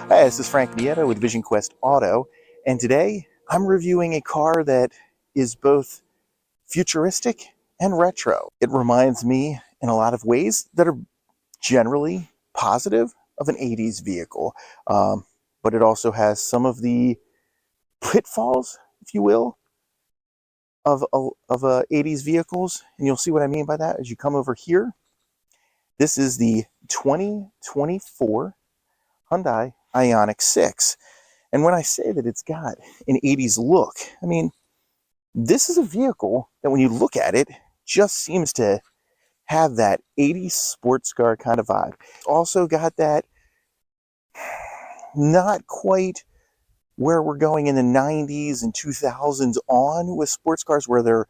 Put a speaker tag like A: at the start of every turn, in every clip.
A: Hi, this is Frank with Vision Quest Auto, and today I'm reviewing a car that is both futuristic and retro. It reminds me in a lot of ways that are generally positive of an 80s vehicle, but it also has some of the pitfalls, if you will, of 80s vehicles, and you'll see what I mean by that as you come over here. This is the 2024 Hyundai Ioniq 6. And when I say that it's got an 80s look, I mean, this is a vehicle that when you look at it, just seems to have that 80s sports car kind of vibe. It's also got that not quite where we're going in the 90s and 2000s on with sports cars where they're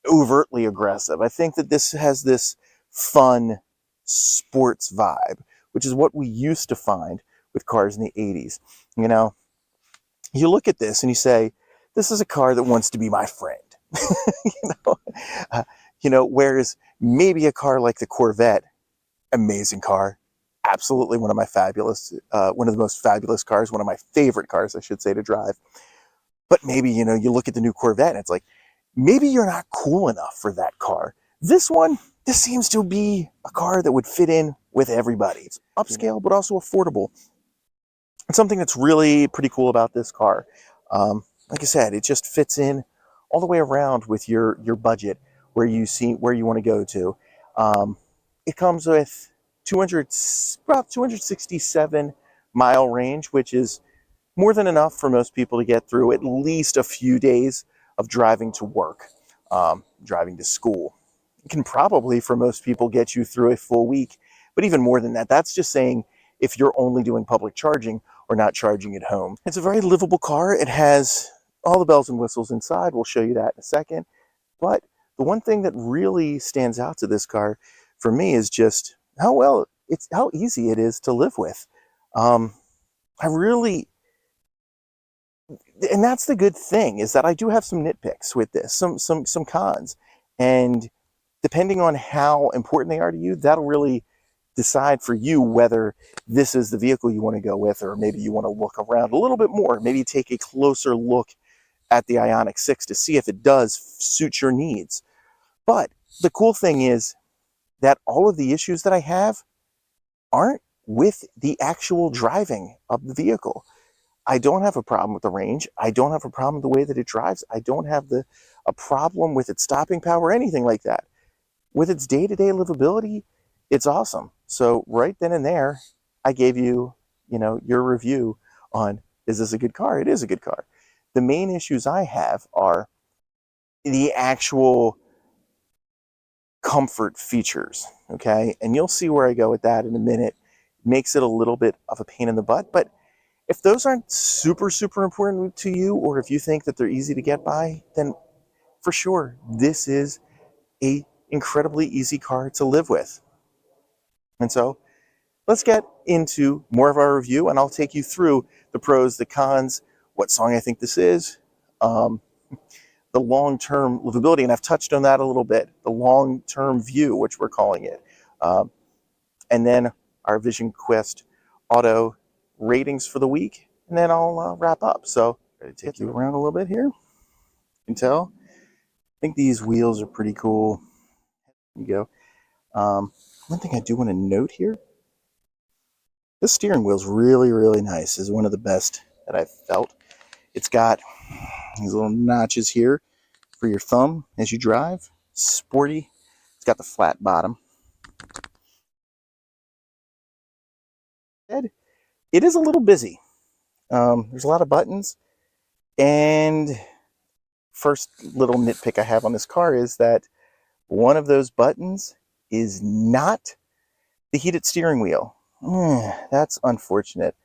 A: overtly aggressive. I think that this has this fun sports vibe, which is what we used to find with cars in the 80s. You know, you look at this and you say, this is a car that wants to be my friend. you know, uh, whereas maybe a car like the Corvette, amazing car, absolutely one of the most fabulous cars, one of my favorite cars, I should say, to drive. But maybe, you look at the new Corvette and it's like, maybe you're not cool enough for that car. This seems to be a car that would fit in with everybody. It's upscale, but also affordable. And something that's really pretty cool about this car, like I said, it just fits in all the way around with your budget where you want to go to. It comes with about 267 mile range, which is more than enough for most people to get through at least a few days of driving to work, driving to school. It can probably, for most people, get you through a full week, but even more than that. That's just saying if you're only doing public charging or not charging at home. It's a very livable car. It has all the bells and whistles inside. We'll show you that in a second. But the one thing that really stands out to this car for me is just how easy it is to live with. I really, and that's the good thing, is that I do have some nitpicks with this, some cons. And depending on how important they are to you, that'll really decide for you whether this is the vehicle you want to go with, or maybe you want to look around a little bit more, maybe take a closer look at the Ioniq 6 to see if it does suit your needs. But the cool thing is that all of the issues that I have aren't with the actual driving of the vehicle. I don't have a problem with the range. I don't have a problem with the way that it drives. I don't have a problem with its stopping power or anything like that. With its day-to-day livability, it's awesome. So right then and there, I gave you, your review on, is this a good car? It is a good car. The main issues I have are the actual comfort features, okay? And you'll see where I go with that in a minute. Makes it a little bit of a pain in the butt, but if those aren't super, super important to you, or if you think that they're easy to get by, then for sure, this is a incredibly easy car to live with. And so let's get into more of our review, and I'll take you through the pros, the cons, what song I think this is, um, the long-term livability, and I've touched on that a little bit, the long-term view, which we're calling it, and then our Vision Quest Auto ratings for the week, and then I'll wrap up. So I'm going to take you around a little bit here. You can tell. I think these wheels are pretty cool. There you go. One thing I do want to note here, this steering wheel is really, really nice. It's one of the best that I've felt. It's got these little notches here for your thumb as you drive. Sporty. It's got the flat bottom. It is a little busy. There's a lot of buttons. And first little nitpick I have on this car is that one of those buttons is not the heated steering wheel. That's unfortunate.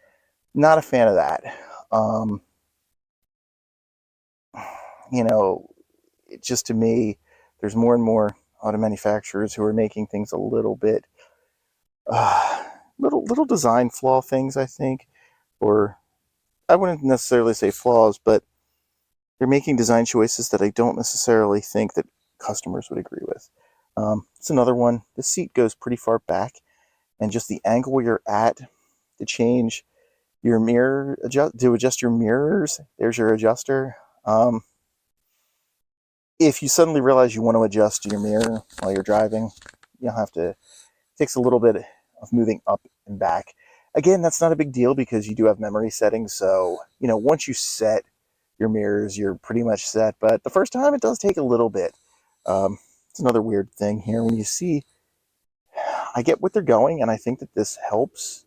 A: Not a fan of that. Um, it just, to me, there's more and more auto manufacturers who are making things a little bit, little design flaw things, I think, or I wouldn't necessarily say flaws, but they're making design choices that I don't necessarily think that customers would agree with. It's another one. The seat goes pretty far back, and just the angle where you're at to change your mirror adjust your mirrors. There's your adjuster. If you suddenly realize you want to adjust your mirror while you're driving, you'll have to. It takes a little bit of moving up and back. Again, that's not a big deal because you do have memory settings. So, once you set your mirrors, you're pretty much set. But the first time, it does take a little bit. It's another weird thing here. When you see, I get what they're going, and I think that this helps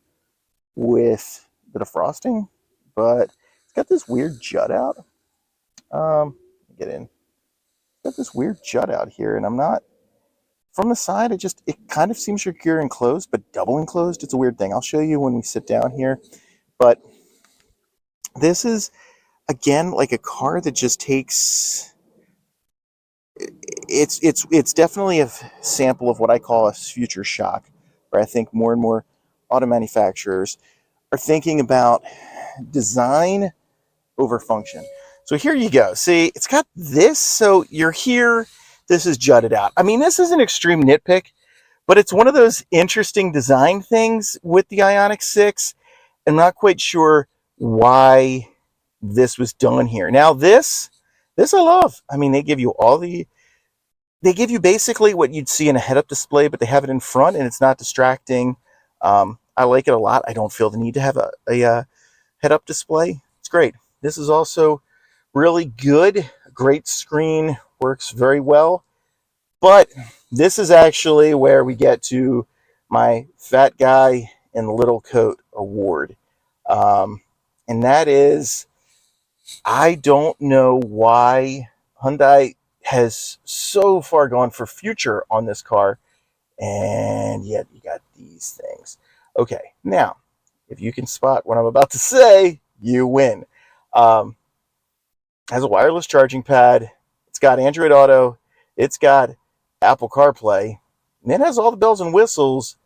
A: with the defrosting, but it's got this weird jut out. Get in. It's got this weird jut out here, and I'm not from the side. It kind of seems secure and closed, but double enclosed. It's a weird thing. I'll show you when we sit down here. But this is again like a car that just takes. It's definitely a sample of what I call a future shock, where I think more and more auto manufacturers are thinking about design over function. So here you go. See, it's got this. So you're here. This is jutted out. I mean, this is an extreme nitpick, but it's one of those interesting design things with the Ioniq 6. I'm not quite sure why this was done here. Now, this I love. I mean, they give you basically what you'd see in a head-up display, but they have it in front, and it's not distracting. I like it a lot. I don't feel the need to have a head-up display. It's great. This is also really good. Great screen, works very well. But this is actually where we get to my fat guy in the little coat award. And that is, I don't know why Hyundai has so far gone for future on this car, and yet you got these things. Okay, now, if you can spot what I'm about to say, you win. Has a wireless charging pad. It's got Android Auto. It's got Apple CarPlay. And it has all the bells and whistles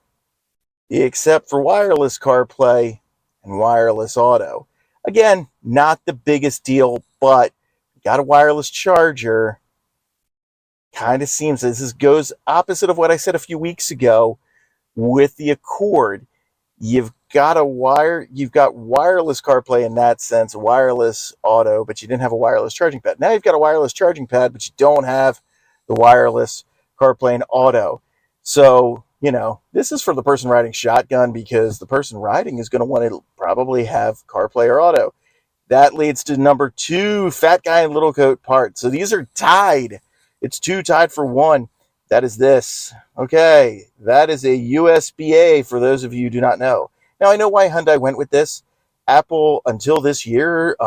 A: except for wireless CarPlay and wireless auto. Again, not the biggest deal, but got a wireless charger. Kind of seems this goes opposite of what I said a few weeks ago with the Accord. You've got wireless CarPlay in that sense, wireless auto, but you didn't have a wireless charging pad. Now you've got a wireless charging pad, but you don't have the wireless CarPlay and auto. So, this is for the person riding shotgun because the person riding is going to want to probably have CarPlay or auto. That leads to number 2, fat guy in little coat part. So these are tied. It's 2 tied for 1. That is this. Okay, that is a USB-A for those of you who do not know. Now, I know why Hyundai went with this. Apple, until this year,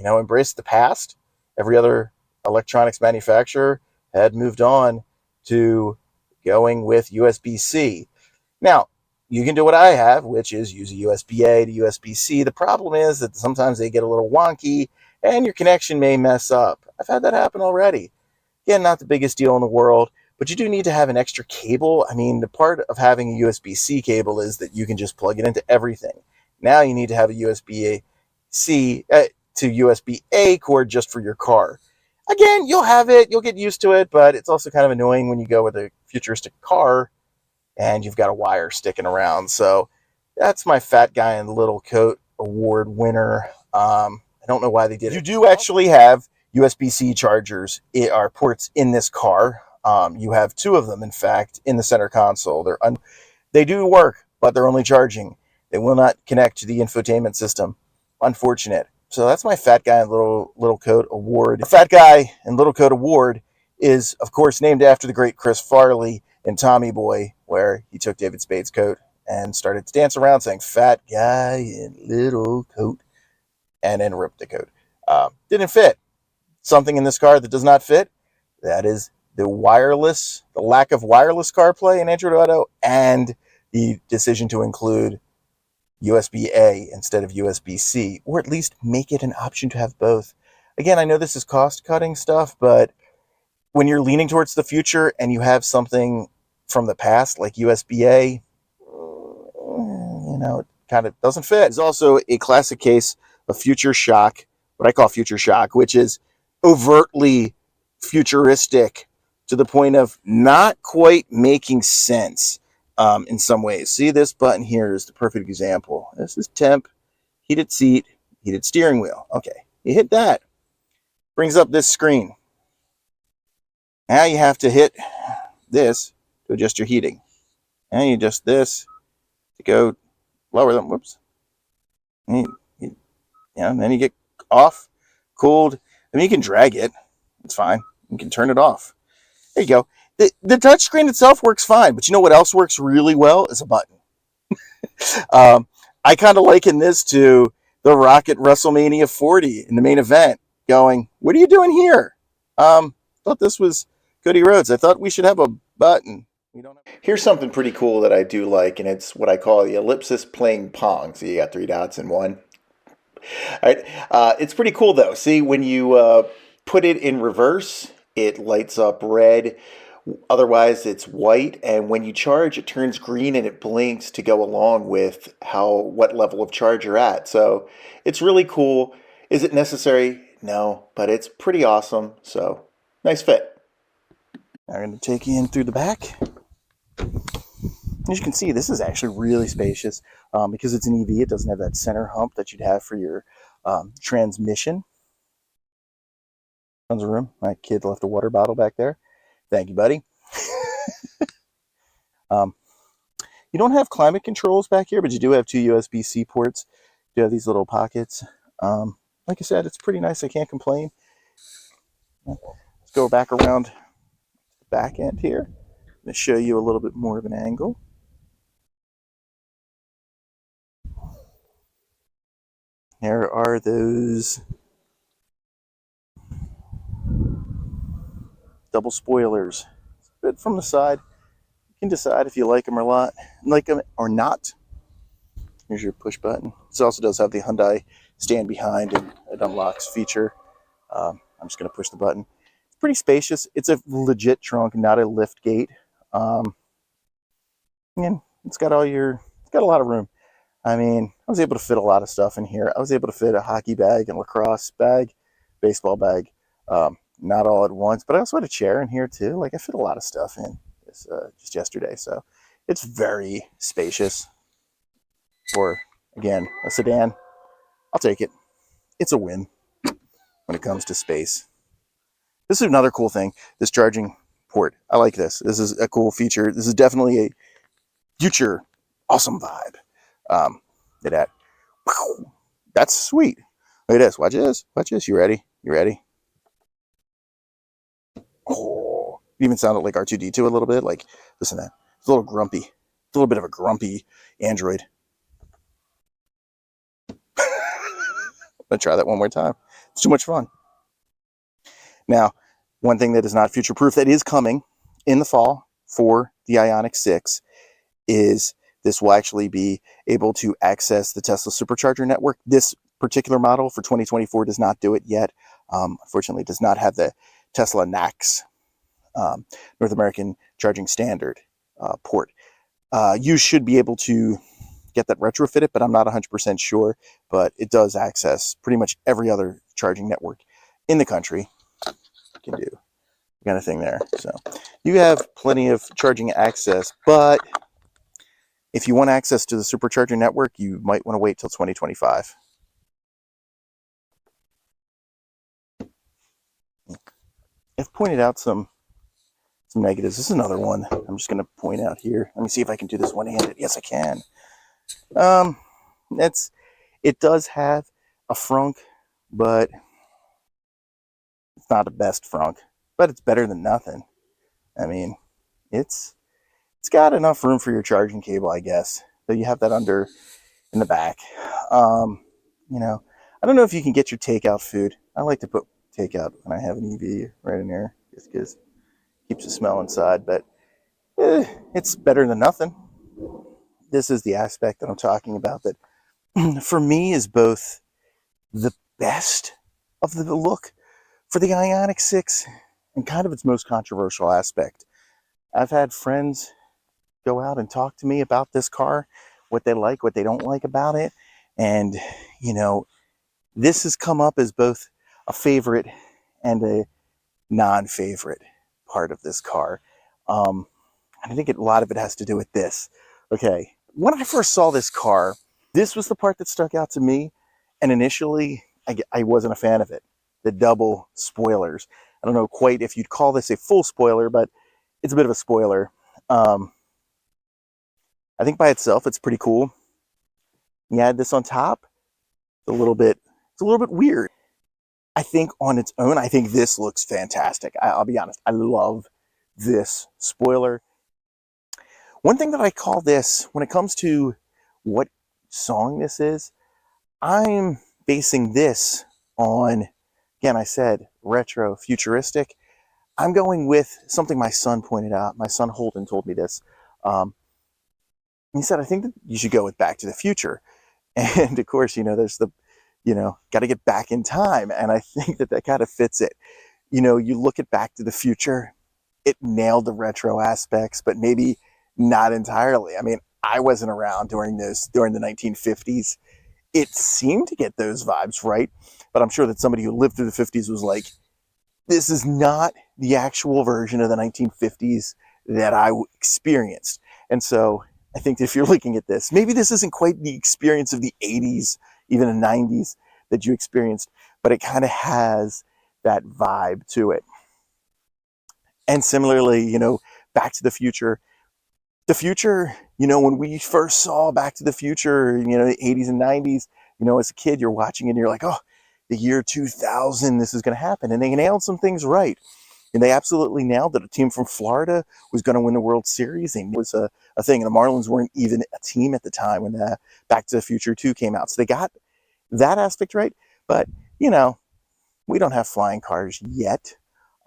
A: embraced the past. Every other electronics manufacturer had moved on to going with USB-C. Now, you can do what I have, which is use a USB-A to USB-C. The problem is that sometimes they get a little wonky and your connection may mess up. I've had that happen already. Again, not the biggest deal in the world, but you do need to have an extra cable. I mean, the part of having a USB-C cable is that you can just plug it into everything. Now you need to have a USB-C to USB-A cord just for your car. Again, you'll have it, you'll get used to it, but it's also kind of annoying when you go with a futuristic car and you've got a wire sticking around. So that's my fat guy in the little coat award winner. I don't know why they did it. You do actually have USB-C chargers or ports in this car. You have 2 of them, in fact, in the center console. They do work, but they're only charging. They will not connect to the infotainment system. Unfortunate. So that's my fat guy in little coat award. The fat guy in little coat award is, of course, named after the great Chris Farley in Tommy Boy, where he took David Spade's coat and started to dance around saying, "Fat guy in little coat," and then ripped the coat. Didn't fit. Something in this car that does not fit, that is the lack of wireless CarPlay and Android Auto, and the decision to include USB-A instead of USB-C, or at least make it an option to have both. Again, I know this is cost-cutting stuff, but when you're leaning towards the future and you have something from the past like USB-A, it kind of doesn't fit. It's also a classic case of future shock, what I call future shock, which is overtly futuristic to the point of not quite making sense in some ways. See, this button here is the perfect example. This is temp. heated seat, heated steering wheel. Okay, you hit that. Brings up this screen. Now you have to hit this to adjust your heating. And you adjust this to go lower them. Whoops. And then you get off, cooled. I mean, you can drag it. It's fine. You can turn it off. There you go. The touchscreen itself works fine, but you know what else works really well is a button. Um, I kind of liken this to the Rock at WrestleMania 40 in the main event, going, "What are you doing here? Thought this was Cody Rhodes. I thought we should have a button." We don't have. Here's something pretty cool that I do like, and it's what I call the ellipsis playing Pong. So you got three dots in one. All right. It's pretty cool though. See, when you put it in reverse, it lights up red. Otherwise, it's white, and when you charge, it turns green and it blinks to go along with what level of charge you're at. So it's really cool. Is it necessary? No, but it's pretty awesome. So nice fit. I'm going to take you in through the back. As you can see, this is actually really spacious because it's an EV. It doesn't have that center hump that you'd have for your transmission. Tons of room. My kid left a water bottle back there. Thank you, buddy. You don't have climate controls back here, but you do have two USB-C ports. You have these little pockets. Like I said, it's pretty nice. I can't complain. Let's go back around the back end here. I'm going to show you a little bit more of an angle. There are those double spoilers. A bit from the side. You can decide if you like them or not. Here's your push button. This also does have the Hyundai stand behind and it unlocks feature. I'm just going to push the button. It's pretty spacious. It's a legit trunk, not a lift gate. And it's got a lot of room. I mean, I was able to fit a lot of stuff in here. I was able to fit a hockey bag and lacrosse bag, baseball bag, not all at once, but I also had a chair in here too. Like I fit a lot of stuff in this just yesterday. So it's very spacious. For, again, a sedan, I'll take it. It's a win when it comes to space. This is another cool thing, this charging port. I like this. This is a cool feature. This is definitely a future awesome vibe. That's sweet. Look at this. Watch this. Watch this. You ready? You ready? Oh, it even sounded like R2-D2 a little bit. Like, listen to that. It's a little grumpy. It's a little bit of a grumpy Android. I'm going to try that one more time. It's too much fun. Now, one thing that is not future-proof that is coming in the fall for the Ioniq 6 is this will actually be able to access the Tesla supercharger network. This particular model for 2024 does not do it yet. Unfortunately, it does not have the Tesla NACS, North American Charging Standard port. You should be able to get that retrofitted, but I'm not 100% sure. But it does access pretty much every other charging network in the country. You can do kind of thing there. So you have plenty of charging access, but if you want access to the supercharger network, you might want to wait till 2025. I've pointed out some negatives. This is another one I'm just going to point out here. Let me see if I can do this one-handed. Yes, I can. It does have a frunk, but it's not the best frunk, but it's better than nothing. I mean, it's got enough room for your charging cable, I guess. So you have that under in the back. I don't know if you can get your takeout food. I like to put takeout when I have an EV right in there, just because it keeps the smell inside. But it's better than nothing. This is the aspect that I'm talking about that for me is both the best of the look for the Ioniq 6 and kind of its most controversial aspect. I've had friends go out and talk to me about this car, what they like, what they don't like about it. And, this has come up as both a favorite and a non-favorite part of this car. And I think a lot of it has to do with this. Okay, when I first saw this car, this was the part that stuck out to me. And initially, I wasn't a fan of it. The double spoilers. I don't know quite if you'd call this a full spoiler, but it's a bit of a spoiler. Um, I think by itself, it's pretty cool. You add this on top, it's a little bit weird. I think on its own, I think this looks fantastic. I'll be honest. I love this spoiler. One thing that I call this, when it comes to what song this is, I'm basing this on, again, I said retro, futuristic. I'm going with something my son pointed out. My son Holden told me this. He said, I think that you should go with Back to the Future. And of course, there's got to get back in time. And I think that kind of fits it. You look at Back to the Future, it nailed the retro aspects, but maybe not entirely. I mean, I wasn't around during the 1950s. It seemed to get those vibes right, but I'm sure that somebody who lived through the 50s was like, this is not the actual version of the 1950s that I experienced. And so I think if you're looking at this, maybe this isn't quite the experience of the 80s, even the 90s that you experienced, but it kind of has that vibe to it. And similarly, Back to the Future. The future, when we first saw Back to the Future, the 80s and 90s, as a kid, you're watching and you're like, oh, the year 2000, this is going to happen. And they nailed some things right. And they absolutely nailed it. A team from Florida was going to win the World Series. And it was a thing. And the Marlins weren't even a team at the time when Back to the Future 2 came out. So they got that aspect right. But, we don't have flying cars yet.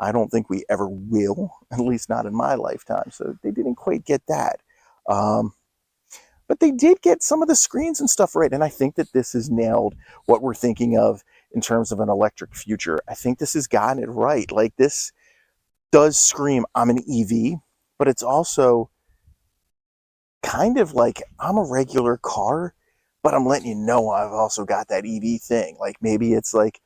A: I don't think we ever will, at least not in my lifetime. So they didn't quite get that. But they did get some of the screens and stuff right. And I think that this has nailed what we're thinking of in terms of an electric future. I think this has gotten it right. Like, this does scream, I'm an EV, but it's also kind of like, I'm a regular car, but I'm letting you know I've also got that EV thing. Like, maybe it's like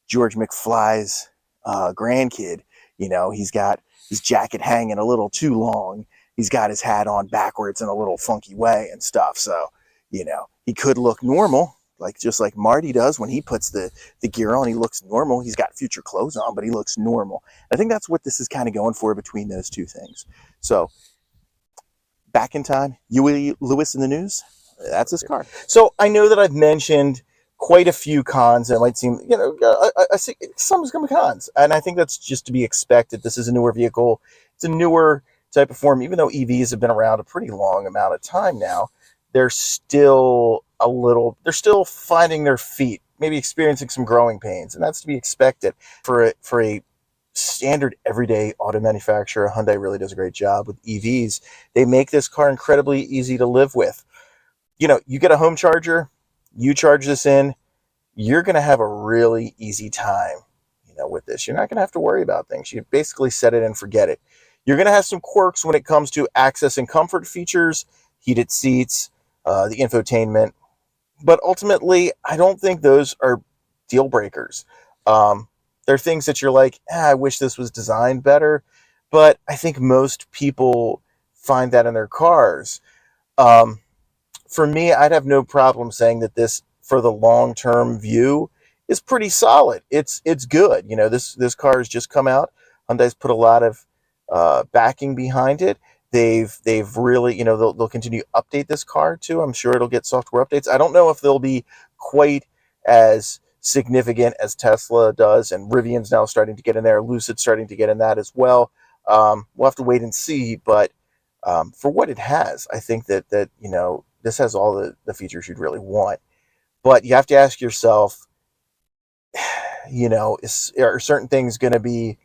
A: George McFly's grandkid. He's got his jacket hanging a little too long. He's got his hat on backwards in a little funky way and stuff. So, he could look normal, just like Marty does when he puts the gear on. He looks normal. He's got future clothes on, but he looks normal. I think that's what this is kind of going for between those two things. So, back in time, Huey Lewis in the news. That's his car. So I know that I've mentioned quite a few cons. It might seem, I see some cons, and I think that's just to be expected. This is a newer vehicle. It's a newer type of form. Even though EVs have been around a pretty long amount of time now, they're still finding their feet, maybe experiencing some growing pains, and that's to be expected for a standard everyday auto manufacturer. Hyundai really does a great job with EVs. They make this car incredibly easy to live with. You get a home charger, you charge this in, you're going to have a really easy time, with this. You're not going to have to worry about things. You basically set it and forget it. You're going to have some quirks when it comes to access and comfort features, heated seats, the infotainment, but ultimately, I don't think those are deal breakers. There are things that you're like, I wish this was designed better, but I think most people find that in their cars. Um, for me, I'd have no problem saying that this, for the long-term view, is pretty solid. It's good. This car has just come out. Hyundai's put a lot of backing behind it. They've really, they'll continue to update this car too. I'm sure it'll get software updates. I don't know if they'll be quite as significant as Tesla does, and Rivian's now starting to get in there. Lucid's starting to get in that as well. We'll have to wait and see, but for what it has, I think that this has all the features you'd really want. But you have to ask yourself, are certain things going to be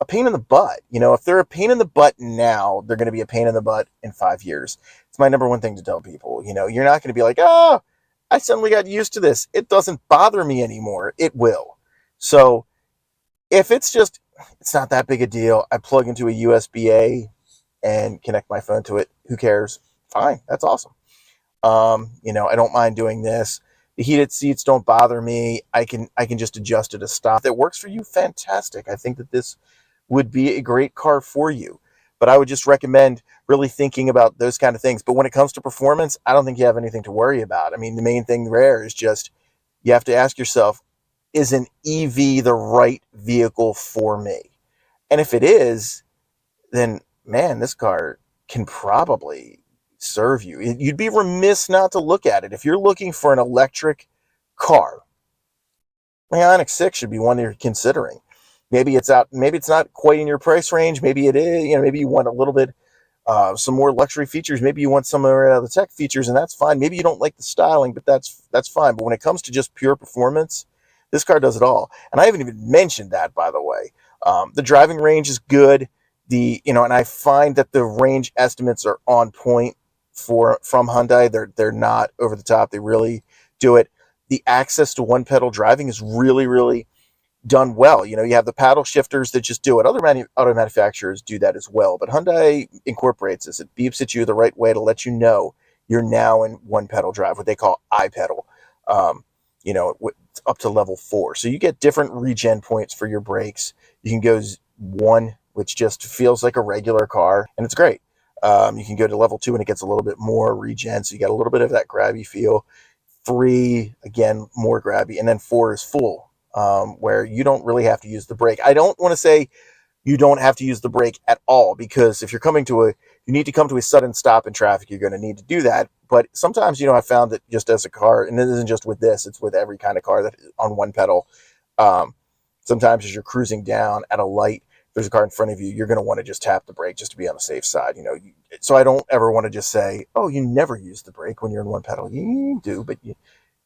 A: a pain in the butt? If they're a pain in the butt now, they're going to be a pain in the butt in 5 years. It's my number one thing to tell people. You're not going to be like, oh, I suddenly got used to this. It doesn't bother me anymore. It will. So if it's not that big a deal, I plug into a USB-A and connect my phone to it. Who cares? Fine. That's awesome. I don't mind doing this. The heated seats don't bother me. I can just adjust it to stop. That works for you. Fantastic. I think that this would be a great car for you. But I would just recommend really thinking about those kind of things. But when it comes to performance, I don't think you have anything to worry about. I mean, the main thing there is just you have to ask yourself, is an EV the right vehicle for me? And if it is, then man, this car can probably serve you. You'd be remiss not to look at it. If you're looking for an electric car, the Ioniq 6 should be one you're considering. Maybe it's out, maybe it's not quite in your price range. Maybe it is, maybe you want a little bit some more luxury features. Maybe you want some of the tech features, and that's fine. Maybe you don't like the styling, but that's fine. But when it comes to just pure performance, this car does it all. And I haven't even mentioned that, by the way. The driving range is good. And I find that the range estimates are on point from Hyundai. They're not over the top. They really do it. The access to one pedal driving is really, really done well. You have the paddle shifters that just do it. Other auto manufacturers do that as well, but Hyundai incorporates this. It beeps at you the right way to let you know you're now in one pedal drive, what they call iPedal. Um, up to level 4, so you get different regen points for your brakes. You can go 1, which just feels like a regular car, and it's great. You can go to level 2, and it gets a little bit more regen, so you get a little bit of that grabby feel. 3, again, more grabby, and then 4 is full, where you don't really have to use the brake. I don't want to say you don't have to use the brake at all, because if you need to come to a sudden stop in traffic, you're going to need to do that. But sometimes, I found that just as a car, and it isn't just with this, it's with every kind of car that is on one pedal. Um, Sometimes as you're cruising down at a light, there's a car in front of you, you're going to want to just tap the brake just to be on the safe side. So I don't ever want to just say, oh, you never use the brake when you're in one pedal. You do, but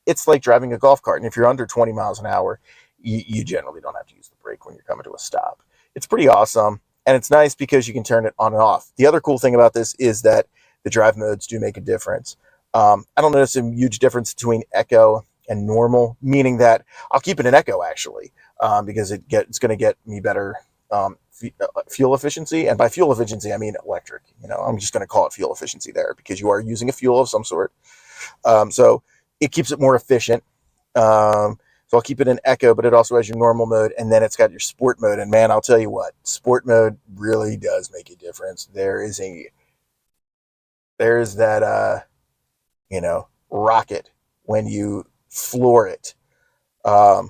A: it's like driving a golf cart. And if you're under 20 miles an hour, you generally don't have to use the brake when you're coming to a stop. It's pretty awesome. And it's nice because you can turn it on and off. The other cool thing about this is that the drive modes do make a difference. I don't notice a huge difference between Eco and normal, meaning that I'll keep it in Eco, actually, because it's going to get me better fuel efficiency. And by fuel efficiency, I mean electric. I'm just going to call it fuel efficiency there, because you are using a fuel of some sort. So it keeps it more efficient. So I'll keep it in Eco, but it also has your normal mode, and then it's got your sport mode. And man, I'll tell you what, sport mode really does make a difference. There's that rocket when you floor it. Yeah,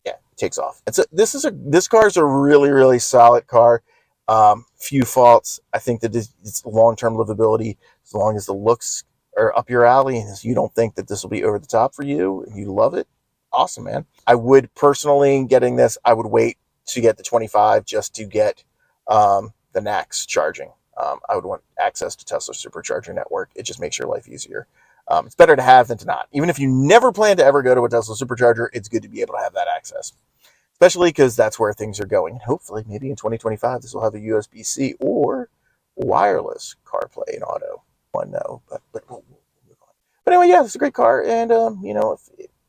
A: it takes off. This car is a really, really solid car. Few faults. I think that it's long-term livability, as long as the looks are up your alley and you don't think that this will be over the top for you and you love it. Awesome, man. I would personally, getting this, I would wait to get the 25 just to get the NACS charging. I would want access to Tesla supercharger network. It just makes your life easier. It's better to have than to not. Even if you never plan to ever go to a Tesla supercharger, it's good to be able to have that access, especially because that's where things are going. Hopefully, maybe in 2025, this will have a USB-C or wireless CarPlay and auto. One no, but we'll move on. But anyway, yeah, it's a great car, and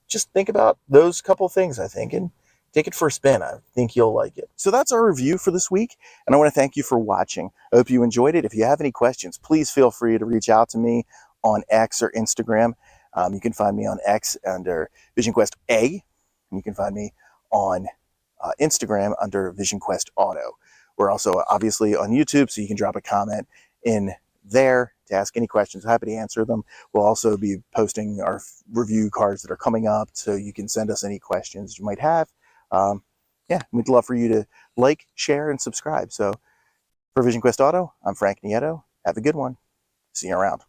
A: just think about those couple things, I think, and take it for a spin. I think you'll like it. So that's our review for this week, and I want to thank you for watching. I hope you enjoyed it. If you have any questions, please feel free to reach out to me on X or Instagram. You can find me on X under VisionQuest A, and you can find me on Instagram under VisionQuest Auto. We're also obviously on YouTube, so you can drop a comment in there to ask any questions. I'm happy to answer them. We'll also be posting our review cards that are coming up, so you can send us any questions you might have. Yeah, we'd love for you to like, share, and subscribe. So for Vision Quest Auto, I'm Frank Nieto. Have a good one. See you around.